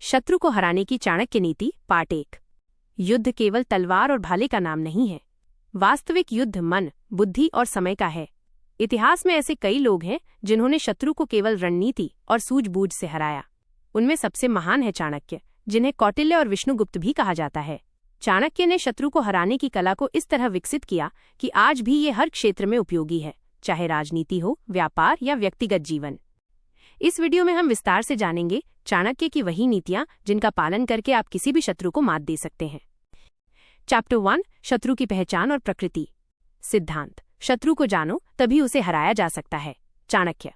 शत्रु को हराने की चाणक्य नीति पार्ट 1। युद्ध केवल तलवार और भाले का नाम नहीं है। वास्तविक युद्ध मन, बुद्धि और समय का है। इतिहास में ऐसे कई लोग हैं जिन्होंने शत्रु को केवल रणनीति और सूझबूझ से हराया। उनमें सबसे महान है चाणक्य, जिन्हें कौटिल्य और विष्णुगुप्त भी कहा जाता है। चाणक्य ने शत्रु को हराने की कला को इस तरह विकसित किया कि आज भी ये हर क्षेत्र में उपयोगी है, चाहे राजनीति हो, व्यापार या व्यक्तिगत जीवन। इस वीडियो में हम विस्तार से जानेंगे चाणक्य की वही नीतियां जिनका पालन करके आप किसी भी शत्रु को मात दे सकते हैं। चैप्टर 1, शत्रु की पहचान और प्रकृति। सिद्धांत: शत्रु को जानो तभी उसे हराया जा सकता है। चाणक्य।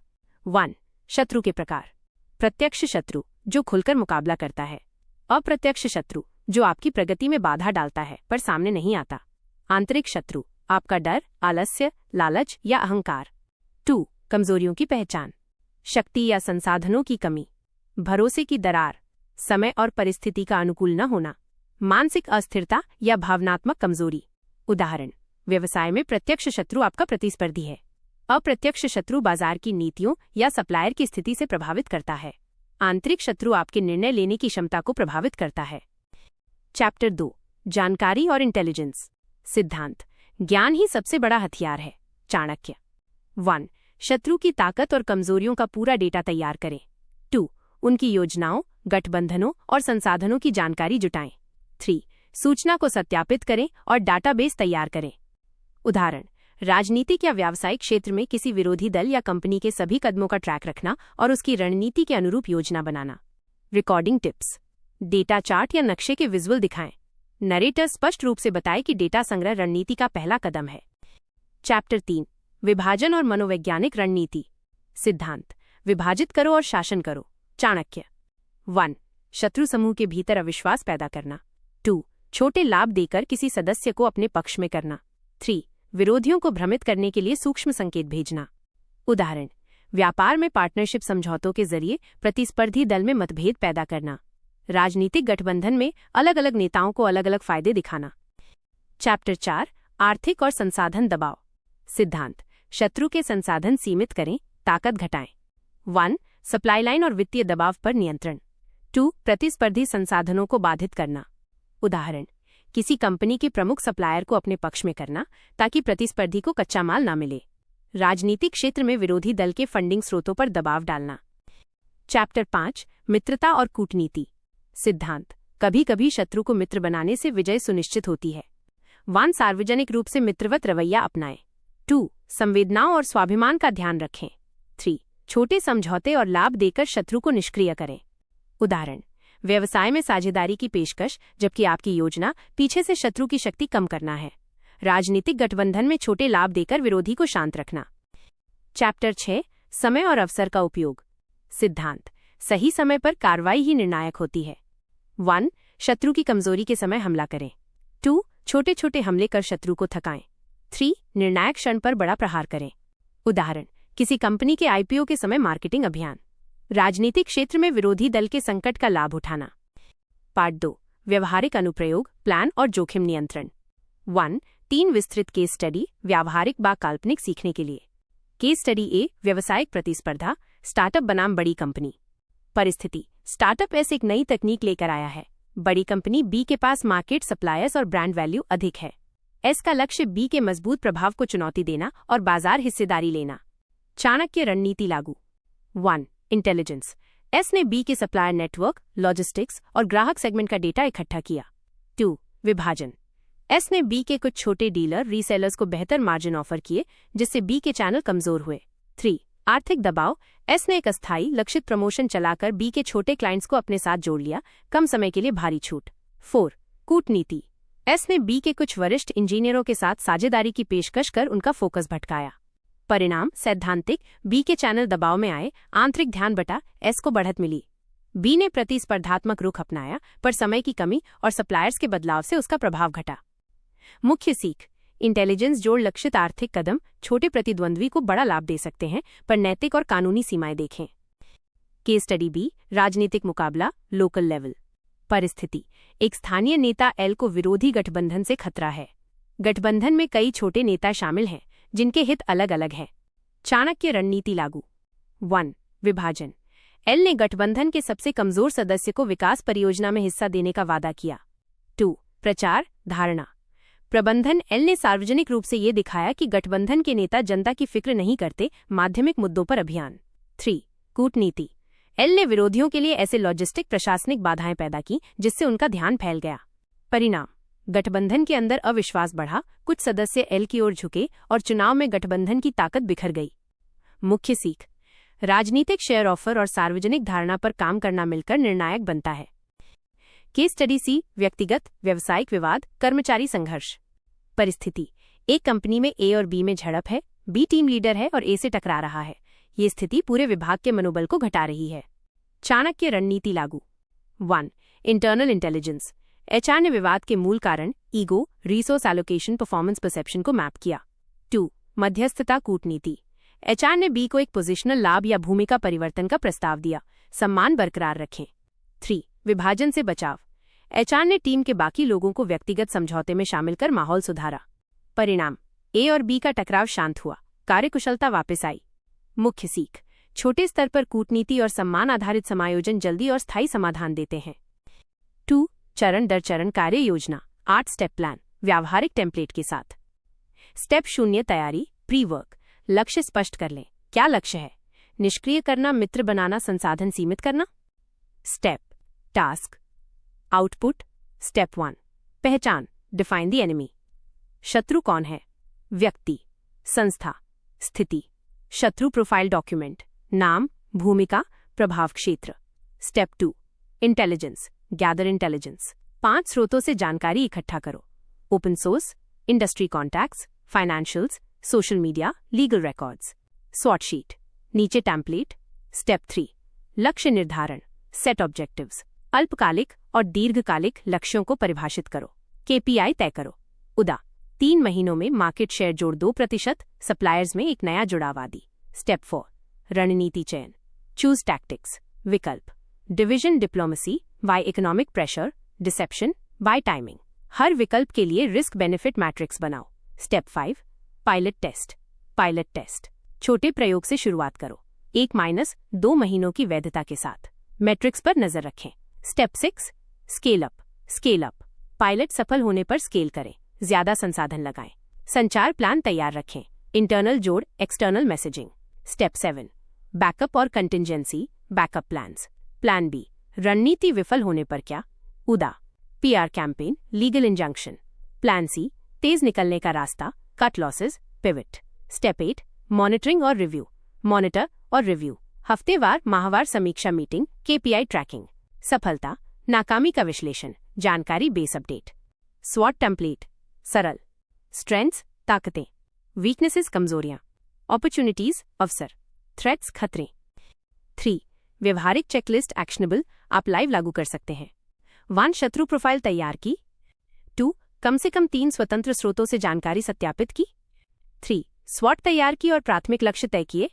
1, शत्रु के प्रकार। प्रत्यक्ष शत्रु, जो खुलकर मुकाबला करता है। अप्रत्यक्ष शत्रु, जो आपकी प्रगति में बाधा डालता है पर सामने नहीं आता। आंतरिक शत्रु, आपका डर, आलस्य, लालच या अहंकार। 2, कमजोरियों की पहचान। शक्ति या संसाधनों की कमी, भरोसे की दरार, समय और परिस्थिति का अनुकूल न होना, मानसिक अस्थिरता या भावनात्मक कमजोरी। उदाहरण: व्यवसाय में प्रत्यक्ष शत्रु आपका प्रतिस्पर्धी है। अप्रत्यक्ष शत्रु बाजार की नीतियों या सप्लायर की स्थिति से प्रभावित करता है। आंतरिक शत्रु आपके निर्णय लेने की क्षमता को प्रभावित करता है। चैप्टर 2, जानकारी और इंटेलिजेंस। सिद्धांत: ज्ञान ही सबसे बड़ा हथियार है। चाणक्य। 1, शत्रु की ताकत और कमजोरियों का पूरा डेटा तैयार करें। 2, उनकी योजनाओं, गठबंधनों और संसाधनों की जानकारी जुटाएं। 3, सूचना को सत्यापित करें और डाटाबेस तैयार करें। उदाहरण: राजनीतिक या व्यावसायिक क्षेत्र में किसी विरोधी दल या कंपनी के सभी कदमों का ट्रैक रखना और उसकी रणनीति के अनुरूप योजना बनाना। रिकॉर्डिंग टिप्स: डेटा चार्ट या नक्शे के विजुअल दिखाएं। नरेटर स्पष्ट रूप से बताए कि डेटा संग्रह रणनीति का पहला कदम है। चैप्टर 3, विभाजन और मनोवैज्ञानिक रणनीति। सिद्धांत: विभाजित करो और शासन करो। चाणक्य। 1, शत्रु समूह के भीतर अविश्वास पैदा करना। 2, छोटे लाभ देकर किसी सदस्य को अपने पक्ष में करना। 3, विरोधियों को भ्रमित करने के लिए सूक्ष्म संकेत भेजना। उदाहरण: व्यापार में पार्टनरशिप समझौतों के जरिए प्रतिस्पर्धी दल में मतभेद पैदा करना। राजनीतिक गठबंधन में अलग अलग नेताओं को अलग अलग फायदे दिखाना। चैप्टर 4, आर्थिक और संसाधन दबाव। सिद्धांत: शत्रु के संसाधन सीमित करें, ताकत घटाएं। 1, सप्लाई लाइन और वित्तीय दबाव पर नियंत्रण। 2, प्रतिस्पर्धी संसाधनों को बाधित करना। उदाहरण: किसी कंपनी के प्रमुख सप्लायर को अपने पक्ष में करना ताकि प्रतिस्पर्धी को कच्चा माल न मिले। राजनीतिक क्षेत्र में विरोधी दल के फंडिंग स्रोतों पर दबाव डालना। चैप्टर 5, मित्रता और कूटनीति। सिद्धांत: कभी कभी शत्रु को मित्र बनाने से विजय सुनिश्चित होती है। 1, सार्वजनिक रूप से मित्रवत रवैया अपनाएं। 2, संवेदनाओं और स्वाभिमान का ध्यान रखें। 3, छोटे समझौते और लाभ देकर शत्रु को निष्क्रिय करें। उदाहरण: व्यवसाय में साझेदारी की पेशकश, जबकि आपकी योजना पीछे से शत्रु की शक्ति कम करना है। राजनीतिक गठबंधन में छोटे लाभ देकर विरोधी को शांत रखना। चैप्टर 6, समय और अवसर का उपयोग। सिद्धांत: सही समय पर कार्रवाई ही निर्णायक होती है। 1, शत्रु की कमजोरी के समय हमला करें। 2, छोटे छोटे हमले कर शत्रु को थकाएं। 3, निर्णायक क्षण पर बड़ा प्रहार करें। उदाहरण: किसी कंपनी के आईपीओ के समय मार्केटिंग अभियान। राजनीतिक क्षेत्र में विरोधी दल के संकट का लाभ उठाना। पार्ट 2, व्यवहारिक अनुप्रयोग, प्लान और जोखिम नियंत्रण। 1, 3 विस्तृत केस स्टडी, व्यावहारिक व काल्पनिक सीखने के लिए। केस स्टडी ए, व्यावसायिक प्रतिस्पर्धा, स्टार्टअप बनाम बड़ी कंपनी। परिस्थिति: स्टार्टअप एस एक नई तकनीक लेकर आया है। बड़ी कंपनी बी के पास मार्केट, सप्लायर्स और ब्रांड वैल्यू अधिक है। एस का लक्ष्य बी के मजबूत प्रभाव को चुनौती देना और बाजार हिस्सेदारी लेना। चाणक्य रणनीति लागू। 1, इंटेलिजेंस। एस ने बी के सप्लायर नेटवर्क, लॉजिस्टिक्स और ग्राहक सेगमेंट का डेटा इकट्ठा किया। 2, विभाजन। एस ने बी के कुछ छोटे डीलर, रीसेलर्स को बेहतर मार्जिन ऑफर किए, जिससे बी के चैनल कमजोर हुए। 3, आर्थिक दबाव। एस ने एक अस्थायी लक्षित प्रमोशन चलाकर बी के छोटे क्लाइंट्स को अपने साथ जोड़ लिया, कम समय के लिए भारी छूट। 4, कूटनीति। एस ने बी के कुछ वरिष्ठ इंजीनियरों के साथ साझेदारी की पेशकश कर उनका फोकस भटकाया। परिणाम: सैद्धांतिक, बी के चैनल दबाव में आए, आंतरिक ध्यान बटा, एस को बढ़त मिली। बी ने प्रतिस्पर्धात्मक रुख अपनाया, पर समय की कमी और सप्लायर्स के बदलाव से उसका प्रभाव घटा। मुख्य सीख: इंटेलिजेंस जोड़ लक्षित आर्थिक कदम छोटे प्रतिद्वंद्वी को बड़ा लाभ दे सकते हैं, पर नैतिक और कानूनी सीमाएं देखें। केस स्टडी बी, राजनीतिक मुकाबला, लोकल लेवल। परिस्थिति: एक स्थानीय नेता एल को विरोधी गठबंधन से खतरा है। गठबंधन में कई छोटे नेता शामिल हैं जिनके हित अलग अलग हैं। चाणक्य रणनीति लागू। 1, विभाजन। एल ने गठबंधन के सबसे कमजोर सदस्य को विकास परियोजना में हिस्सा देने का वादा किया। 2. प्रचार धारणा। प्रबंधन एल ने सार्वजनिक रूप से ये दिखाया कि गठबंधन के नेता जनता की फिक्र नहीं करते, माध्यमिक मुद्दों पर अभियान। 3. कूटनीति। एल ने विरोधियों के लिए ऐसे लॉजिस्टिक प्रशासनिक बाधाएं पैदा की जिससे उनका ध्यान फैल गया। परिणाम, गठबंधन के अंदर अविश्वास बढ़ा, कुछ सदस्य एल की ओर झुके और चुनाव में गठबंधन की ताकत बिखर गई। मुख्य सीख, राजनीतिक शेयर ऑफर और सार्वजनिक धारणा पर काम करना मिलकर निर्णायक बनता है। केस स्टडी सी, व्यक्तिगत व्यावसायिक विवाद, कर्मचारी संघर्ष। परिस्थिति, एक कंपनी में ए और बी में झड़प है, बी टीम लीडर है और ए से टकरा रहा है। ये स्थिति पूरे विभाग के मनोबल को घटा रही है। चाणक्य रणनीति लागू। 1. Internal intelligence. एचआर ने विवाद के मूल कारण ego, resource allocation, performance perception को मैप किया। 2. मध्यस्थता कूटनीति। एचआर ने बी को एक पोजिशनल लाभ या भूमिका परिवर्तन का प्रस्ताव दिया, सम्मान बरकरार रखें। 3. विभाजन से बचाव। एचआर ने टीम के बाकी लोगों को व्यक्तिगत समझौते में शामिल कर माहौल सुधारा। परिणाम, ए और बी का टकराव शांत हुआ, कार्यकुशलता वापस आई। मुख्य सीख, छोटे स्तर पर कूटनीति और सम्मान आधारित समायोजन जल्दी और स्थायी समाधान देते हैं। 2. चरण दर चरण कार्य योजना, 8 स्टेप प्लान, व्यावहारिक टेम्पलेट के साथ। स्टेप 0, तैयारी, प्री वर्क। लक्ष्य स्पष्ट कर लें, क्या लक्ष्य है? निष्क्रिय करना, मित्र बनाना, संसाधन सीमित करना। Step, task, output. स्टेप 1, पहचान, डिफाइन द एनिमी। शत्रु कौन है? व्यक्ति, संस्था, स्थिति। शत्रु प्रोफाइल डॉक्यूमेंट, नाम, भूमिका, प्रभाव क्षेत्र। Step 2, intelligence, gather intelligence. 5 स्रोतों से जानकारी इकट्ठा करो, open source, industry contacts, financials, social media, legal records. स्वॉट शीट, नीचे टेम्पलेट। स्टेप 3, लक्ष्य निर्धारण, सेट ऑब्जेक्टिव्स। अल्पकालिक और दीर्घकालिक लक्ष्यों को परिभाषित करो, केपीआई तय करो। उदा 3 महीनों में मार्केट शेयर जोड़ 2%, सप्लायर्स में एक नया जुड़ाव आदि। स्टेप 4, रणनीति चयन, चूज टैक्टिक्स। विकल्प, division diplomacy, by economic pressure, deception, by timing. हर विकल्प के लिए रिस्क बेनिफिट मैट्रिक्स बनाओ। Step 5, pilot test. Pilot test, छोटे प्रयोग से शुरुआत करो, 1-2 महीनों की वैधता के साथ। मैट्रिक्स पर नजर रखें। Step 6, scale up. Scale up, pilot सफल होने पर स्केल करें, ज्यादा संसाधन लगाएं। संचार प्लान तैयार रखें, इंटरनल जोड़, एक्सटर्नल मैसेजिंग। स्टेप 7, बैकअप और contingency, backup plans. Plan B, रणनीति विफल होने पर क्या? उदा PR campaign, legal injunction. Plan C, तेज निकलने का रास्ता, cut losses, pivot. Step 8, monitoring और रिव्यू। मॉनिटर और रिव्यू, हफ्तेवार, माहवार समीक्षा मीटिंग, केपीआई ट्रैकिंग। सफलता, नाकामी का विश्लेषण, जानकारी बेस अपडेट। स्वॉट टेम्पलेट, सरल। स्ट्रेंथ्स, ताकतें, वीकनेसेस, कमजोरियां, अपॉर्चुनिटीज, अवसर, थ्रेट्स, खतरे। 3, व्यवहारिक चेकलिस्ट, एक्शनेबल, आप लाइव लागू कर सकते हैं। 1, शत्रु प्रोफाइल तैयार की। 2, कम से कम 3 स्वतंत्र स्रोतों से जानकारी सत्यापित की। 3, स्वॉट तैयार की और प्राथमिक लक्ष्य तय किए।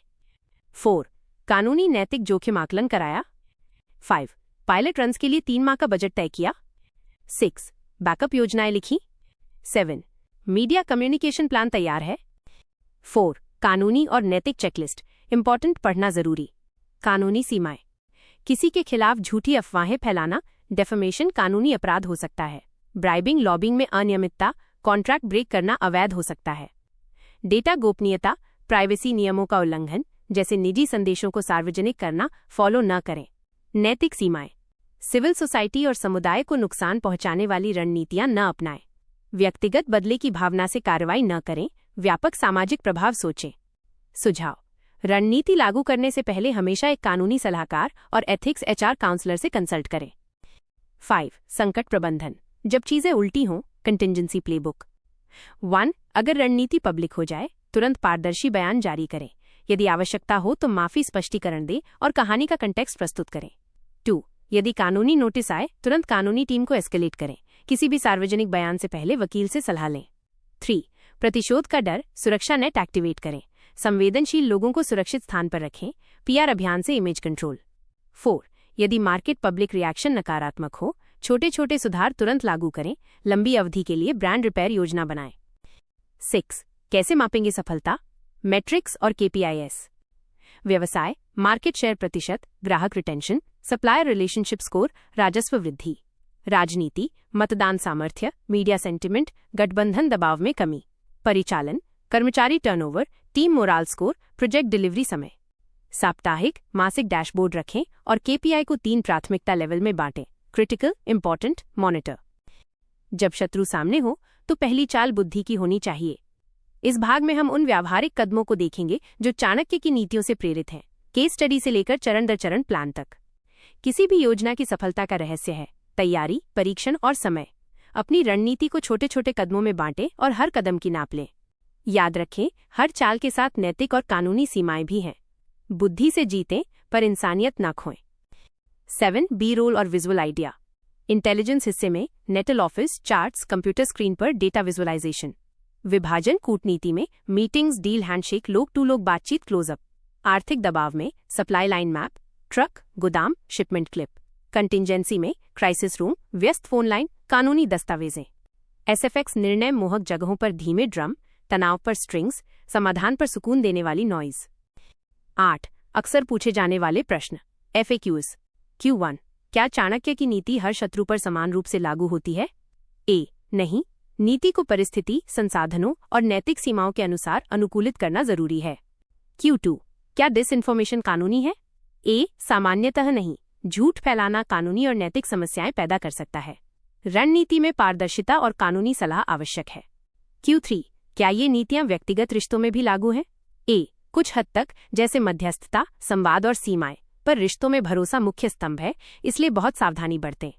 4, कानूनी नैतिक जोखिम आकलन कराया। 5, पायलट रन्स के लिए 3 माह का बजट तय किया। 6, बैकअप योजनाएं लिखी। 7, मीडिया कम्युनिकेशन प्लान तैयार है। 4, कानूनी और नैतिक चेकलिस्ट, इंपॉर्टेंट, पढ़ना जरूरी। कानूनी सीमाएं, किसी के खिलाफ झूठी अफवाहें फैलाना, डेफेमेशन, कानूनी अपराध हो सकता है। ब्राइबिंग, लॉबिंग में अनियमितता, कॉन्ट्रैक्ट ब्रेक करना अवैध हो सकता है। डेटा गोपनीयता, प्राइवेसी नियमों का उल्लंघन, जैसे निजी संदेशों को सार्वजनिक करना, फॉलो न करें। नैतिक सीमाएं, सिविल सोसाइटी और समुदाय को नुकसान पहुंचाने वाली रणनीतियां न अपनाएं। व्यक्तिगत बदले की भावना से कार्रवाई न करें, व्यापक सामाजिक प्रभाव सोचें। सुझाव, रणनीति लागू करने से पहले हमेशा एक कानूनी सलाहकार और एथिक्स एचआर काउंसलर से कंसल्ट करें। 5, संकट प्रबंधन, जब चीजें उल्टी हों, कंटिंजेंसी प्लेबुक। 1, अगर रणनीति पब्लिक हो जाए, तुरंत पारदर्शी बयान जारी करें। यदि आवश्यकता हो तो माफी स्पष्टीकरण दें और कहानी का कंटेक्स्ट प्रस्तुत करें। 2, यदि कानूनी नोटिस आए, तुरंत कानूनी टीम को एस्केलेट करें। किसी भी सार्वजनिक बयान से पहले वकील से सलाह लें। 3, प्रतिशोध का डर, सुरक्षा नेट एक्टिवेट करें। संवेदनशील लोगों को सुरक्षित स्थान पर रखें, पीआर अभियान से इमेज कंट्रोल। 4, यदि मार्केट पब्लिक रिएक्शन नकारात्मक हो, छोटे छोटे सुधार तुरंत लागू करें। लंबी अवधि के लिए ब्रांड रिपेयर योजना बनाएं। 6, कैसे मापेंगे सफलता? मैट्रिक्स और केपीआईएस। व्यवसाय, मार्केट शेयर प्रतिशत, ग्राहक रिटेंशन, सप्लायर रिलेशनशिप स्कोर, राजस्व वृद्धि। राजनीति, मतदान सामर्थ्य, मीडिया सेंटिमेंट, गठबंधन दबाव में कमी। परिचालन, कर्मचारी turnover, team morale score, project delivery समय। साप्ताहिक, मासिक डैशबोर्ड रखें और केपीआई को 3 प्राथमिकता लेवल में बांटें: क्रिटिकल, इंपॉर्टेंट, मॉनिटर। जब शत्रु सामने हो तो पहली चाल बुद्धि की होनी चाहिए। इस भाग में हम उन व्यावहारिक कदमों को देखेंगे जो चाणक्य की नीतियों से प्रेरित हैं, केस स्टडी से लेकर चरण दर चरण प्लान तक। किसी भी योजना की सफलता का रहस्य है तैयारी, परीक्षण और समय। अपनी रणनीति को छोटे छोटे कदमों में बांटें और हर कदम की नाप लें। याद रखें, हर चाल के साथ नैतिक और कानूनी सीमाएं भी हैं। बुद्धि से जीतें पर इंसानियत न खोएं। 7 बी रोल और विजुअल आइडिया। इंटेलिजेंस हिस्से में नेटल ऑफिस, चार्ट्स, कंप्यूटर स्क्रीन पर डेटा विजुअलाइजेशन। विभाजन कूटनीति में मीटिंग्स, डील, हैंडशेक, लोग टू लोग बातचीत, क्लोजअप। आर्थिक दबाव में सप्लाई लाइन मैप, ट्रक, गोदाम, शिपमेंट क्लिप। कंटिंजेंसी में क्राइसिस रूम, व्यस्त फोन लाइन, कानूनी दस्तावेजें। एसएफएक्स निर्णय मोहक जगहों पर धीमे ड्रम, तनाव पर स्ट्रिंग्स, समाधान पर सुकून देने वाली नॉइज। 8 अक्सर पूछे जाने वाले प्रश्न, FAQs। Q1 क्या चाणक्य की नीति हर शत्रु पर समान रूप से लागू होती है? A नहीं, नीति को परिस्थिति, संसाधनों और नैतिक सीमाओं के अनुसार अनुकूलित करना जरूरी है। Q2 क्या डिसइंफॉर्मेशन कानूनी है? A सामान्यतः नहीं, झूठ फैलाना कानूनी और नैतिक समस्याएं पैदा कर सकता है। रणनीति में पारदर्शिता और कानूनी सलाह आवश्यक है। Q3 क्या ये नीतियां व्यक्तिगत रिश्तों में भी लागू हैं? A कुछ हद तक, जैसे मध्यस्थता, संवाद और सीमाएं, पर रिश्तों में भरोसा मुख्य स्तंभ है, इसलिए बहुत सावधानी बरतें।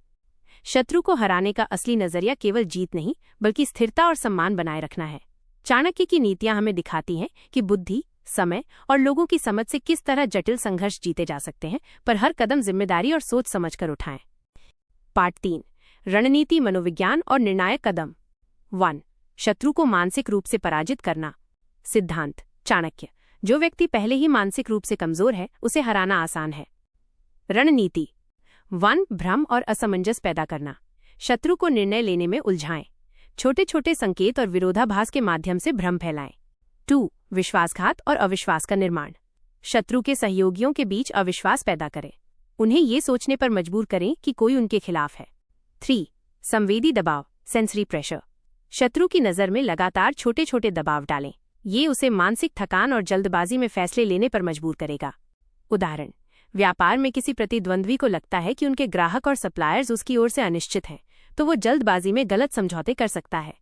शत्रु को हराने का असली नजरिया केवल जीत नहीं, बल्कि स्थिरता और सम्मान बनाए रखना है। चाणक्य की नीतियां हमें दिखाती हैं कि बुद्धि, समय और लोगों की समझ से किस तरह जटिल संघर्ष जीते जा सकते हैं, पर हर कदम जिम्मेदारी और सोच समझकर उठाएं। पार्ट 3 रणनीति, मनोविज्ञान और निर्णायक कदम। 1 शत्रु को मानसिक रूप से पराजित करना। सिद्धांत, चाणक्य, जो व्यक्ति पहले ही मानसिक रूप से कमजोर है उसे हराना आसान है। रणनीति 1 भ्रम और असमंजस पैदा करना। शत्रु को निर्णय लेने में उलझाएं। छोटे छोटे संकेत और विरोधाभास के माध्यम से भ्रम फैलाएं। 2 विश्वासघात और अविश्वास का निर्माण। शत्रु के सहयोगियों के बीच अविश्वास पैदा करें। उन्हें ये सोचने पर मजबूर करें कि कोई उनके खिलाफ है। 3 संवेदी दबाव, सेंसरी प्रेशर। शत्रु की नज़र में लगातार छोटे छोटे दबाव डालें। ये उसे मानसिक थकान और जल्दबाजी में फैसले लेने पर मजबूर करेगा। उदाहरण, व्यापार में किसी प्रतिद्वंद्वी को लगता है कि उनके ग्राहक और सप्लायर्स उसकी ओर से अनिश्चित हैं, तो वो जल्दबाजी में गलत समझौते कर सकता है।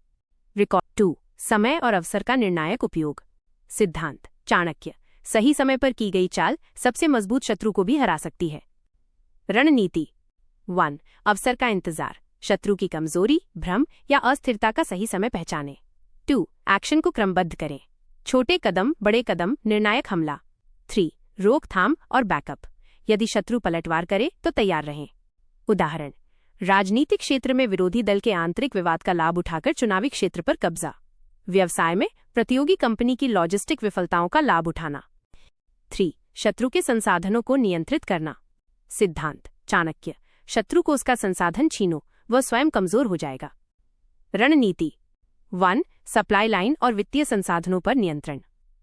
रिकॉर्ड 2 समय और अवसर का निर्णायक उपयोग। सिद्धांत, चाणक्य, सही समय पर की गई चाल सबसे मजबूत शत्रु को भी हरा सकती है। रणनीति 1 अवसर का इंतजार। शत्रु की कमजोरी, भ्रम या अस्थिरता का सही समय पहचानें। 2 एक्शन को क्रमबद्ध करें। छोटे कदम, बड़े कदम, निर्णायक हमला। 3 रोकथाम और बैकअप। यदि शत्रु पलटवार करे तो तैयार रहें। उदाहरण, राजनीतिक क्षेत्र में विरोधी दल के आंतरिक विवाद का लाभ उठाकर चुनावी क्षेत्र पर कब्जा। व्यवसाय में प्रतियोगी कंपनी की लॉजिस्टिक विफलताओं का लाभ उठाना। 3 शत्रु के संसाधनों को नियंत्रित करना। सिद्धांत, चाणक्य, शत्रु को उसका संसाधन छीनो, वह स्वयं कमजोर हो जाएगा। रणनीति 1 सप्लाई लाइन और वित्तीय संसाधनों पर नियंत्रण।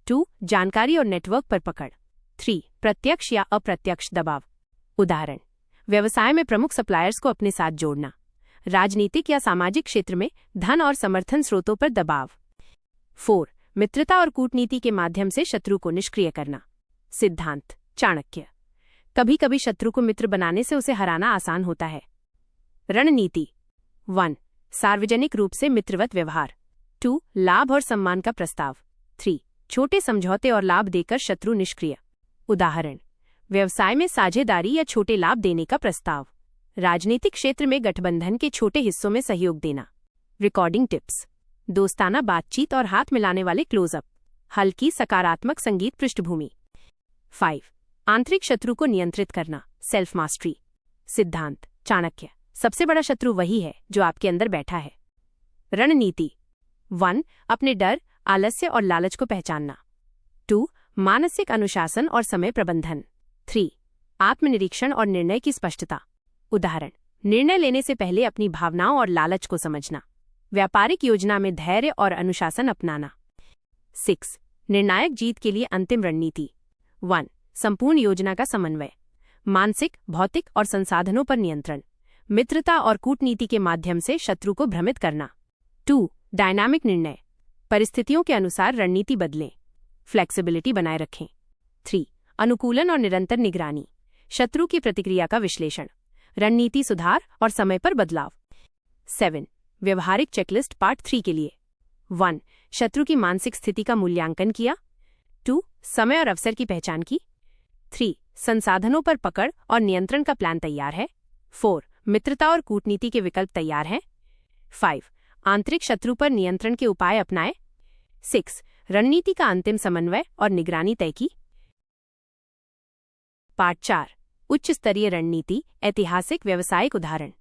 2 जानकारी और नेटवर्क पर पकड़। 3 प्रत्यक्ष या अप्रत्यक्ष दबाव। उदाहरण, व्यवसाय में प्रमुख सप्लायर्स को अपने साथ जोड़ना। राजनीतिक या सामाजिक क्षेत्र में धन और समर्थन स्रोतों पर दबाव। 4 मित्रता और कूटनीति के माध्यम से शत्रु को निष्क्रिय करना। सिद्धांत, चाणक्य, कभी कभी शत्रु को मित्र बनाने से उसे हराना आसान होता है। रणनीति 1 सार्वजनिक रूप से मित्रवत व्यवहार। 2 लाभ और सम्मान का प्रस्ताव। 3 छोटे समझौते और लाभ देकर शत्रु निष्क्रिय। उदाहरण, व्यवसाय में साझेदारी या छोटे लाभ देने का प्रस्ताव। राजनीतिक क्षेत्र में गठबंधन के छोटे हिस्सों में सहयोग देना। रिकॉर्डिंग टिप्स, दोस्ताना बातचीत और हाथ मिलाने वाले क्लोजअप। हल्की सकारात्मक संगीत पृष्ठभूमि। 5 आंतरिक शत्रु को नियंत्रित करना, सेल्फ मास्टरी। सिद्धांत, चाणक्य, सबसे बड़ा शत्रु वही है जो आपके अंदर बैठा है। रणनीति 1 अपने डर, आलस्य और लालच को पहचानना। 2 मानसिक अनुशासन और समय प्रबंधन। 3 आत्मनिरीक्षण और निर्णय की स्पष्टता। उदाहरण, निर्णय लेने से पहले अपनी भावनाओं और लालच को समझना। व्यापारिक योजना में धैर्य और अनुशासन अपनाना। 6 निर्णायक जीत के लिए अंतिम रणनीति। 1 संपूर्ण योजना का समन्वय, मानसिक, भौतिक और संसाधनों पर नियंत्रण, मित्रता और कूटनीति के माध्यम से शत्रु को भ्रमित करना। 2. डायनामिक निर्णय, परिस्थितियों के अनुसार रणनीति बदलें, फ्लेक्सिबिलिटी बनाए रखें। 3. अनुकूलन और निरंतर निगरानी, शत्रु की प्रतिक्रिया का विश्लेषण, रणनीति सुधार और समय पर बदलाव। 7. व्यवहारिक चेकलिस्ट पार्ट 3 के लिए। 1. शत्रु की मानसिक स्थिति का मूल्यांकन किया। 2. समय और अवसर की पहचान की। 3. संसाधनों पर पकड़ और नियंत्रण का प्लान तैयार है। 4. मित्रता और कूटनीति के विकल्प तैयार हैं। 5. आंतरिक शत्रु पर नियंत्रण के उपाय अपनाएं। 6. रणनीति का अंतिम समन्वय और निगरानी तय की। पार्ट 4. उच्च स्तरीय रणनीति, ऐतिहासिक व्यावसायिक उदाहरण।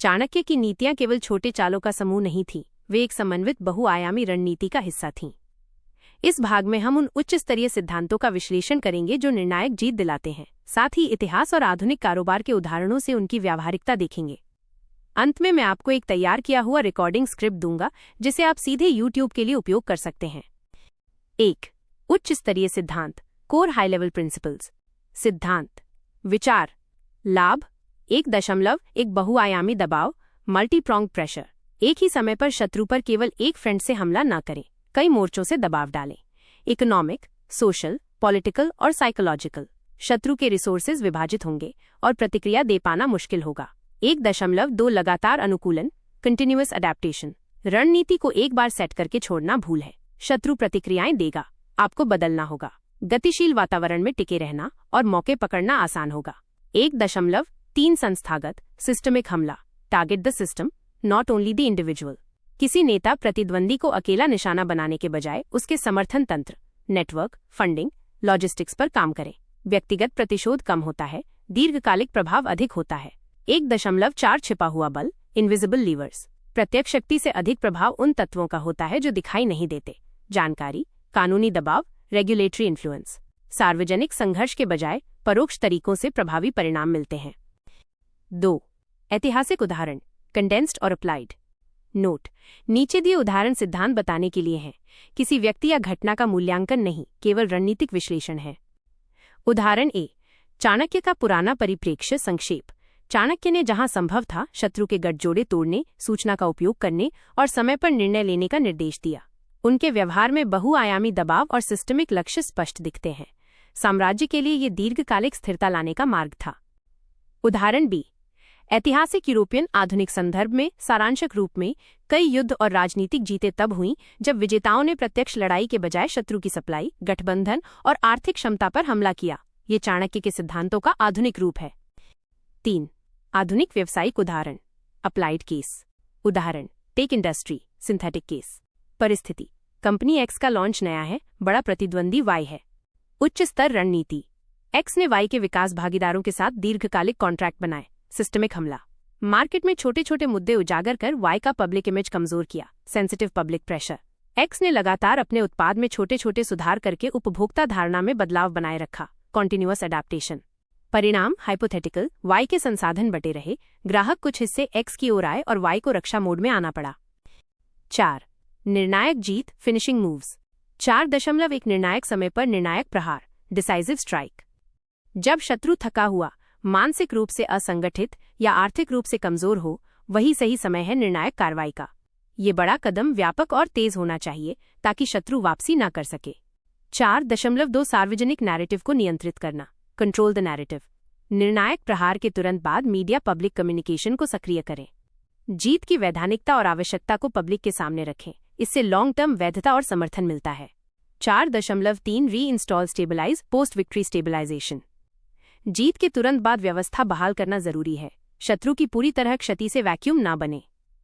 चाणक्य की नीतियां केवल छोटे चालों का समूह नहीं थीं, वे एक समन्वित बहुआयामी रणनीति का हिस्सा थीं। इस भाग में हम उन उच्च स्तरीय सिद्धांतों का विश्लेषण करेंगे जो निर्णायक जीत दिलाते हैं, साथ ही इतिहास और आधुनिक कारोबार के उदाहरणों से उनकी व्यावहारिकता देखेंगे। अंत में मैं आपको एक तैयार किया हुआ रिकॉर्डिंग स्क्रिप्ट दूंगा जिसे आप सीधे YouTube के लिए उपयोग कर सकते हैं। 1. उच्च स्तरीय सिद्धांत, कोर हाई लेवल प्रिंसिपल्स। सिद्धांत, विचार, लाभ, 1. बहुआयामी दबाव, मल्टी प्रॉन्ग प्रेशर। एक ही समय पर शत्रु पर केवल एक फ्रंट से हमला न करें, कई मोर्चों से दबाव डालें। इकोनॉमिक, सोशल, पॉलिटिकल और साइकोलॉजिकल। शत्रु के रिसोर्सेज विभाजित होंगे और प्रतिक्रिया दे पाना मुश्किल होगा। 1.2 लगातार अनुकूलन, कंटिन्यूअस अडैप्टेशन। रणनीति को एक बार सेट करके छोड़ना भूल है, शत्रु प्रतिक्रियाएं देगा, आपको बदलना होगा। गतिशील वातावरण में टिके रहना और मौके पकड़ना आसान होगा। 1.3 संस्थागत, सिस्टमिक हमला। Target the system, not only the individual. किसी नेता प्रतिद्वंदी को अकेला निशाना बनाने के बजाय उसके समर्थन तंत्र, नेटवर्क, फंडिंग, लॉजिस्टिक्स पर काम करें। व्यक्तिगत प्रतिशोध कम होता है, दीर्घकालिक प्रभाव अधिक होता है। 1.4 छिपा हुआ बल, इनविजिबल लीवर्स। प्रत्यक्ष शक्ति से अधिक प्रभाव उन तत्वों का होता है जो दिखाई नहीं देते। जानकारी, कानूनी दबाव, रेगुलेटरी इन्फ्लुएंस। सार्वजनिक संघर्ष के बजाय परोक्ष तरीकों से प्रभावी परिणाम मिलते हैं। 2. ऐतिहासिक उदाहरण, कंडेंस्ड और अप्लाइड। नोट, नीचे दिए उदाहरण सिद्धांत बताने के लिए हैं, किसी व्यक्ति या घटना का मूल्यांकन नहीं, केवल रणनीतिक विश्लेषण है। उदाहरण ए, चाणक्य का पुराना परिप्रेक्ष्य संक्षेप। चाणक्य ने जहां संभव था शत्रु के गठजोड़े तोड़ने, सूचना का उपयोग करने और समय पर निर्णय लेने का निर्देश दिया। उनके व्यवहार में बहुआयामी दबाव और सिस्टमिक लक्ष्य स्पष्ट दिखते हैं। साम्राज्य के लिए ये दीर्घकालिक स्थिरता लाने का मार्ग था। उदाहरण बी, ऐतिहासिक यूरोपियन आधुनिक संदर्भ में सारांशक रूप में कई युद्ध और राजनीतिक जीतें तब हुईं जब विजेताओं ने प्रत्यक्ष लड़ाई के बजाय शत्रु की सप्लाई, गठबंधन और आर्थिक क्षमता पर हमला किया। ये चाणक्य के सिद्धांतों का आधुनिक रूप है। 3. आधुनिक व्यावसायिक उदाहरण, अप्लाइड केस। उदाहरण, टेक इंडस्ट्री, सिंथेटिक केस। परिस्थिति, कंपनी एक्स का लॉन्च नया है, बड़ा प्रतिद्वंदी वाई है। उच्च स्तर रणनीति, एक्स ने वाई के विकास भागीदारों के साथ दीर्घकालिक कॉन्ट्रैक्ट बनाए। सिस्टमिक हमला, मार्केट में छोटे छोटे मुद्दे उजागर कर वाई का पब्लिक इमेज कमजोर किया। सेंसिटिव पब्लिक प्रेशर, एक्स ने लगातार अपने उत्पाद में छोटे छोटे सुधार करके उपभोक्ता धारणा में बदलाव बनाए रखा। Continuous adaptation. परिणाम, हाइपोथेटिकल, वाई के संसाधन बटे रहे, ग्राहक कुछ हिस्से एक्स की ओर आए और वाई को रक्षा मोड में आना पड़ा। 4. निर्णायक जीत, फिनिशिंग मूव्स। 4.1 निर्णायक समय पर निर्णायक प्रहार, डिसाइसिव स्ट्राइक। जब शत्रु थका हुआ, मानसिक रूप से असंगठित या आर्थिक रूप से कमजोर हो, वही सही समय है निर्णायक कार्रवाई का। ये बड़ा कदम व्यापक और तेज होना चाहिए ताकि शत्रु वापसी न कर सके। 4.2 सार्वजनिक नैरेटिव को नियंत्रित करना, कंट्रोल द नैरेटिव। निर्णायक प्रहार के तुरंत बाद मीडिया पब्लिक कम्युनिकेशन को सक्रिय करें। जीत की वैधानिकता और आवश्यकता को पब्लिक के सामने रखें, इससे लॉन्ग टर्म वैधता और समर्थन मिलता है। 4.3 reinstall stabilise, post victory stabilisation. जीत के तुरंत बाद व्यवस्था बहाल करना जरूरी है, शत्रु की पूरी तरह क्षति से वैक्यूम ना बने।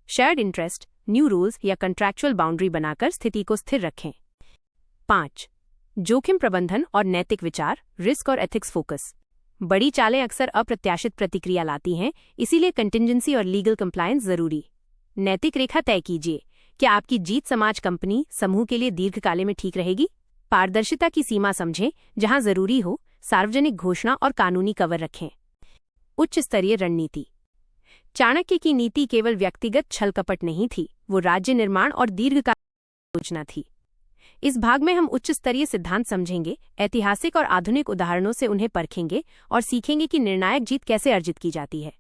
शेयर्ड इंटरेस्ट, न्यू रूल्स या कंट्रैक्चुअल बाउंड्री बनाकर स्थिति को स्थिर रखें। 5. जोखिम प्रबंधन और नैतिक विचार, रिस्क और एथिक्स फोकस। बड़ी चालें अक्सर अप्रत्याशित प्रतिक्रिया लाती हैं, इसीलिए कंटिंजेंसी और लीगल कंप्लायंस जरूरी। नैतिक रेखा तय कीजिए, क्या आपकी जीत समाज, कंपनी, समूह के लिए दीर्घकाल में ठीक रहेगी। पारदर्शिता की सीमा समझें, जहां जरूरी हो सार्वजनिक घोषणा और कानूनी कवर रखें। उच्च स्तरीय रणनीति, चाणक्य की नीति केवल व्यक्तिगत छल कपट नहीं थी, वो राज्य निर्माण और दीर्घकालिक योजना थी। इस भाग में हम उच्च स्तरीय सिद्धांत समझेंगे, ऐतिहासिक और आधुनिक उदाहरणों से उन्हें परखेंगे और सीखेंगे कि निर्णायक जीत कैसे अर्जित की जाती है।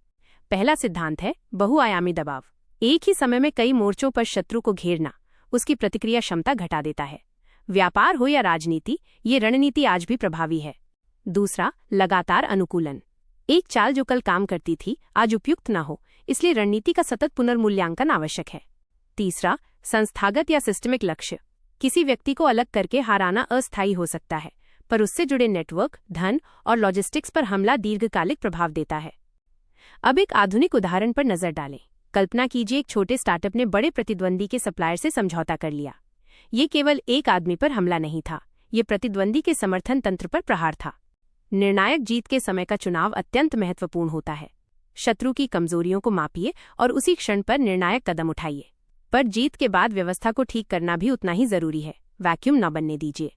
पहला सिद्धांत है बहुआयामी दबाव। एक ही समय में कई मोर्चों पर शत्रु को घेरना उसकी प्रतिक्रिया क्षमता घटा देता है। व्यापार हो या राजनीति, ये रणनीति आज भी प्रभावी है। दूसरा, लगातार अनुकूलन। एक चाल जो कल काम करती थी आज उपयुक्त न हो, इसलिए रणनीति का सतत पुनर्मूल्यांकन आवश्यक है। तीसरा, संस्थागत या सिस्टमिक लक्ष्य। किसी व्यक्ति को अलग करके हराना अस्थायी हो सकता है, पर उससे जुड़े नेटवर्क, धन और लॉजिस्टिक्स पर हमला दीर्घकालिक प्रभाव देता है। अब एक आधुनिक उदाहरण पर नजर डालें। कल्पना कीजिए, एक छोटे स्टार्टअप ने बड़े प्रतिद्वंदी के सप्लायर से समझौता कर लिया। ये केवल एक आदमी पर हमला नहीं था, ये प्रतिद्वंदी के समर्थन तंत्र पर प्रहार था। निर्णायक जीत के समय का चुनाव अत्यंत महत्वपूर्ण होता है। शत्रु की कमजोरियों को मापिए और उसी क्षण पर निर्णायक कदम उठाइए। पर जीत के बाद व्यवस्था को ठीक करना भी उतना ही जरूरी है। वैक्यूम न बनने दीजिए।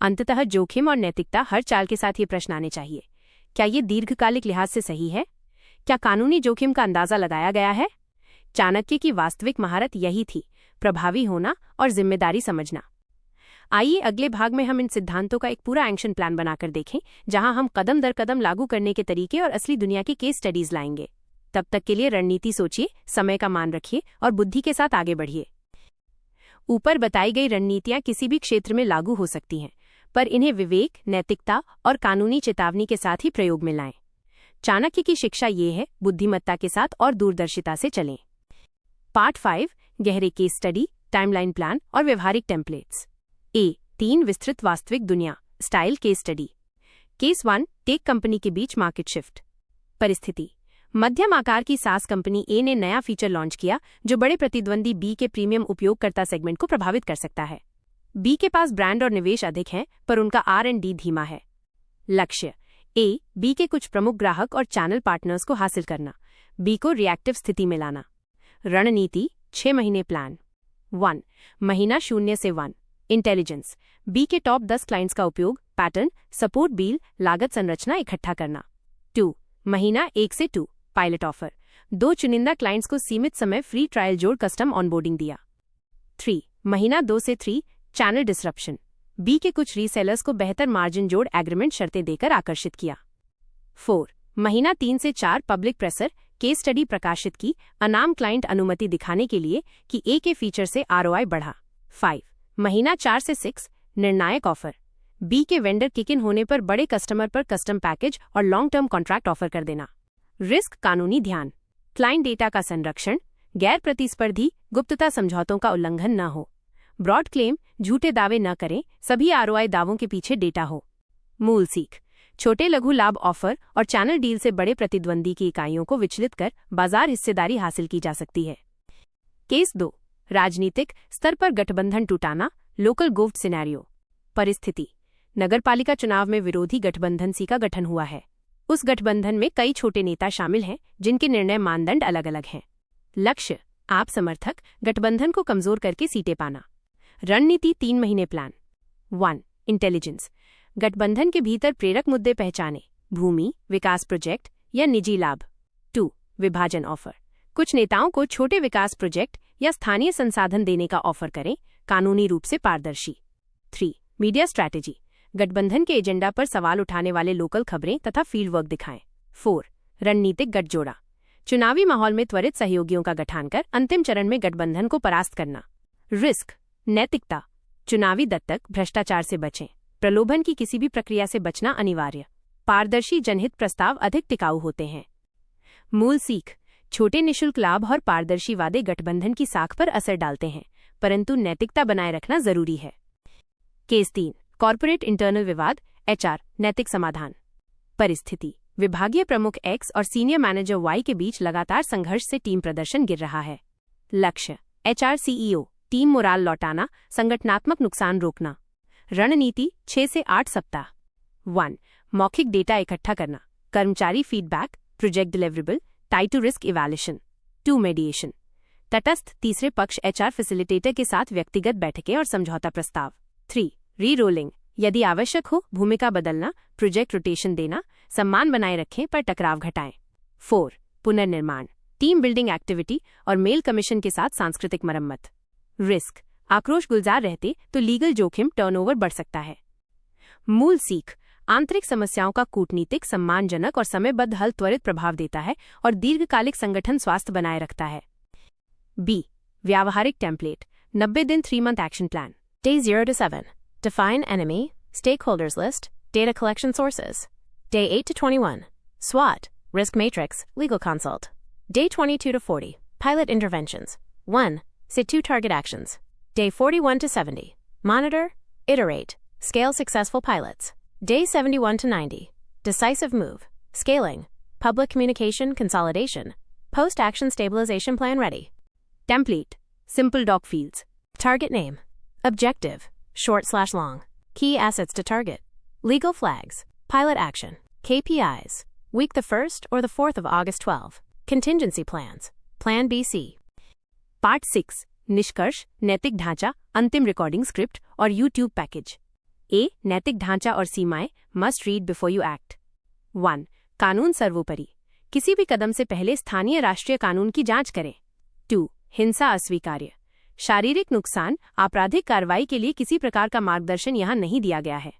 अंततः जोखिम और नैतिकता हर चाल के साथ ये प्रश्न आने चाहिए। क्या ये दीर्घकालिक लिहाज से सही है? क्या कानूनी जोखिम का अंदाजा लगाया गया है? चाणक्य की वास्तविक महारत यही थी, प्रभावी होना और जिम्मेदारी समझना। आइए अगले भाग में हम इन सिद्धांतों का एक पूरा एक्शन प्लान बनाकर देखें, जहां हम कदम दर कदम लागू करने के तरीके और असली दुनिया की केस स्टडीज लाएंगे। तब तक के लिए रणनीति सोचिए, समय का मान रखिए और बुद्धि के साथ आगे बढ़िए। ऊपर बताई गई रणनीतियां किसी भी क्षेत्र में लागू हो सकती हैं, पर इन्हें विवेक, नैतिकता और कानूनी चेतावनी के साथ ही प्रयोग में लाएं। चाणक्य की शिक्षा ये है, बुद्धिमत्ता के साथ और दूरदर्शिता से चलें। पार्ट 5, गहरे केस स्टडी, टाइमलाइन प्लान और व्यवहारिक टेम्पलेट्स। 3 विस्तृत वास्तविक दुनिया style case study. Case 1, tech company के बीच मार्केट शिफ्ट। परिस्थिति: मध्यम आकार की सास कंपनी ए ने नया फीचर लॉन्च किया जो बड़े प्रतिद्वंदी बी के प्रीमियम उपयोगकर्ता सेगमेंट को प्रभावित कर सकता है। बी के पास ब्रांड और निवेश अधिक हैं, पर उनका R&D धीमा है। लक्ष्य: ए, बी के कुछ प्रमुख ग्राहक और चैनल पार्टनर्स को हासिल करना, बी को रिएक्टिव स्थिति में लाना। रणनीति: 6 महीने प्लान। 1, महीना 0 से 1, इंटेलिजेंस, बी के टॉप 10 क्लाइंट्स का उपयोग, पैटर्न, सपोर्ट बिल, लागत संरचना इकट्ठा करना। 2, महीना 1 से 2, पायलट ऑफर, 2 चुनिंदा क्लाइंट्स को सीमित समय फ्री ट्रायल जोड़ कस्टम ऑनबोर्डिंग दिया। 3, महीना 2 से 3, चैनल डिसरप्शन, बी के कुछ रीसेलर्स को बेहतर मार्जिन जोड़ एग्रीमेंट शर्तें देकर आकर्षित किया। 4, महीना 3 से 4, पब्लिक प्रेशर, केस स्टडी प्रकाशित की, अनाम क्लाइंट अनुमति दिखाने के लिए कि ए के फीचर से ROI बढ़ा। 5, महीना 4 से 6, निर्णायक ऑफर, बी के वेंडर किक इन होने पर बड़े कस्टमर पर कस्टम पैकेज और लॉन्ग टर्म कॉन्ट्रैक्ट ऑफर कर देना। रिस्क: कानूनी ध्यान, क्लाइंट डेटा का संरक्षण, गैर प्रतिस्पर्धी गुप्तता समझौतों का उल्लंघन न हो, ब्रॉड क्लेम, झूठे दावे न करें, सभी ROI दावों के पीछे डेटा हो। मूल सीख: छोटे लघु लाभ ऑफर और चैनल डील से बड़े प्रतिद्वंदी की इकाइयों को विचलित कर बाजार हिस्सेदारी हासिल की जा सकती है। केस 2, राजनीतिक स्तर पर गठबंधन टूटाना, लोकल गोफ्ट सिनेरियो। परिस्थिति: नगरपालिका चुनाव में विरोधी गठबंधन सी का गठन हुआ है। उस गठबंधन में कई छोटे नेता शामिल हैं जिनके निर्णय मानदंड अलग अलग हैं। लक्ष्य: आप समर्थक गठबंधन को कमजोर करके सीटें पाना। रणनीति: 3 महीने प्लान। 1, इंटेलिजेंस, गठबंधन के भीतर प्रेरक मुद्दे पहचाने, भूमि, विकास प्रोजेक्ट या निजी लाभ। 2, विभाजन ऑफर, कुछ नेताओं को छोटे विकास प्रोजेक्ट या स्थानीय संसाधन देने का ऑफर करें, कानूनी रूप से पारदर्शी। 3, मीडिया स्ट्रैटेजी, गठबंधन के एजेंडा पर सवाल उठाने वाले लोकल खबरें तथा फील्ड वर्क दिखाएं। 4, रणनीतिक गठजोड़ा, चुनावी माहौल में त्वरित सहयोगियों का गठन कर अंतिम चरण में गठबंधन को परास्त करना। रिस्क: नैतिकता, चुनावी दत्तक, भ्रष्टाचार से बचें, प्रलोभन की किसी भी प्रक्रिया से बचना अनिवार्य, पारदर्शी जनहित प्रस्ताव अधिक टिकाऊ होते हैं। मूल सीख: छोटे निशुल्क लाभ और पारदर्शी वादे गठबंधन की साख पर असर डालते हैं, परंतु नैतिकता बनाए रखना जरूरी है। केस 3, कॉर्पोरेट इंटरनल विवाद, HR, नैतिक समाधान। परिस्थिति: विभागीय प्रमुख X और सीनियर मैनेजर Y के बीच लगातार संघर्ष से टीम प्रदर्शन गिर रहा है। लक्ष्य: HR CEO, टीम मोराल लौटाना, संगठनात्मक नुकसान रोकना। रणनीति: 6 से 8 सप्ताह। 1, मौखिक डेटा इकट्ठा करना, कर्मचारी feedback, project deliverable, tie to risk evaluation. 2, mediation, तटस्थ तीसरे पक्ष HR फैसिलिटेटर के साथ व्यक्तिगत बैठकें और समझौता प्रस्ताव। 3, री रोलिंग, यदि आवश्यक हो भूमिका बदलना, प्रोजेक्ट रोटेशन देना, सम्मान बनाए रखें पर टकराव घटाएं। 4, पुनर्निर्माण, टीम बिल्डिंग एक्टिविटी और मेल कमीशन के साथ सांस्कृतिक मरम्मत। रिस्क: आक्रोश गुलजार रहते तो लीगल जोखिम टर्नओवर बढ़ सकता है। मूल सीख, आंतरिक समस्याओं का कूटनीतिक, सम्मानजनक और समयबद्ध हल त्वरित प्रभाव देता है और दीर्घकालिक संगठन स्वास्थ्य बनाए रखता है। बी, व्यावहारिक टेम्पलेट, 90 दिन 3-month action plan. Day 0 to 7. Define enemy, stakeholders list, data collection sources. Day 8 to 21. SWOT, risk matrix, legal consult. Day 22 to 40. Pilot interventions. 1. Set 2 target actions. Day 41 to 70. Monitor, iterate, scale successful pilots. Day 71 to 90. Decisive move, scaling, public communication consolidation, post-action stabilization plan ready. Template, simple doc fields. Target name, objective, short/long, key assets to target, legal flags, pilot action, KPIs, week the 1st or the 4th of August 12, contingency plans, Plan BC. Part 6, निष्कर्ष, नैतिक ढांचा, अंतिम recording script और YouTube package. ए, नैतिक ढांचा और सीमाएं, must read before you act. 1. कानून सर्वोपरि, किसी भी कदम से पहले स्थानीय राष्ट्रीय कानून की जांच करें। 2. हिंसा अस्वीकार्य, शारीरिक नुकसान, आपराधिक कार्रवाई के लिए किसी प्रकार का मार्गदर्शन यहां नहीं दिया गया है।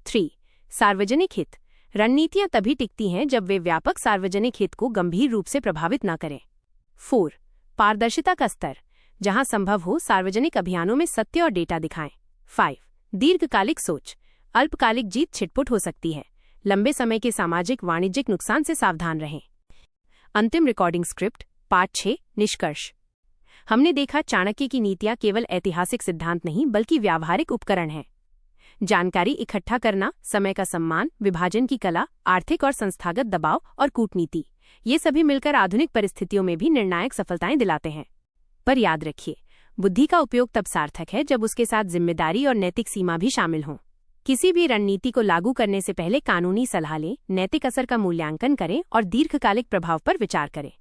3. सार्वजनिक हित, रणनीतियां तभी टिकती हैं जब वे व्यापक सार्वजनिक हित को गंभीर रूप से प्रभावित न करें। 4. पारदर्शिता का स्तर, जहां संभव हो सार्वजनिक अभियानों में सत्य और डेटा दिखाएं। 5. दीर्घकालिक सोच, अल्पकालिक जीत छिटपुट हो सकती है, लंबे समय के सामाजिक वाणिज्यिक नुकसान से सावधान रहें। अंतिम रिकॉर्डिंग स्क्रिप्ट, पार्ट 6, निष्कर्ष। हमने देखा चाणक्य की नीतियां केवल ऐतिहासिक सिद्धांत नहीं बल्कि व्यावहारिक उपकरण हैं। जानकारी इकट्ठा करना, समय का सम्मान, विभाजन की कला, आर्थिक और संस्थागत दबाव और कूटनीति, ये सभी मिलकर आधुनिक परिस्थितियों में भी निर्णायक सफलताएं दिलाते हैं। पर याद रखिए, बुद्धि का उपयोग तब सार्थक है जब उसके साथ जिम्मेदारी और नैतिक सीमा भी शामिल हों। किसी भी रणनीति को लागू करने से पहले कानूनी सलाह लें, नैतिक असर का मूल्यांकन करें और दीर्घकालिक प्रभाव पर विचार करें।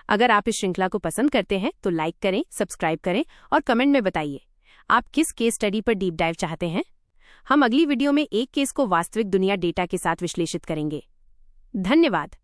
अगर आप इस श्रृंखला को पसंद करते हैं तो लाइक करें, सब्सक्राइब करें और कमेंट में बताइए आप किस केस स्टडी पर डीप डाइव चाहते हैं। हम अगली वीडियो में एक केस को वास्तविक दुनिया डेटा के साथ विश्लेषित करेंगे। धन्यवाद।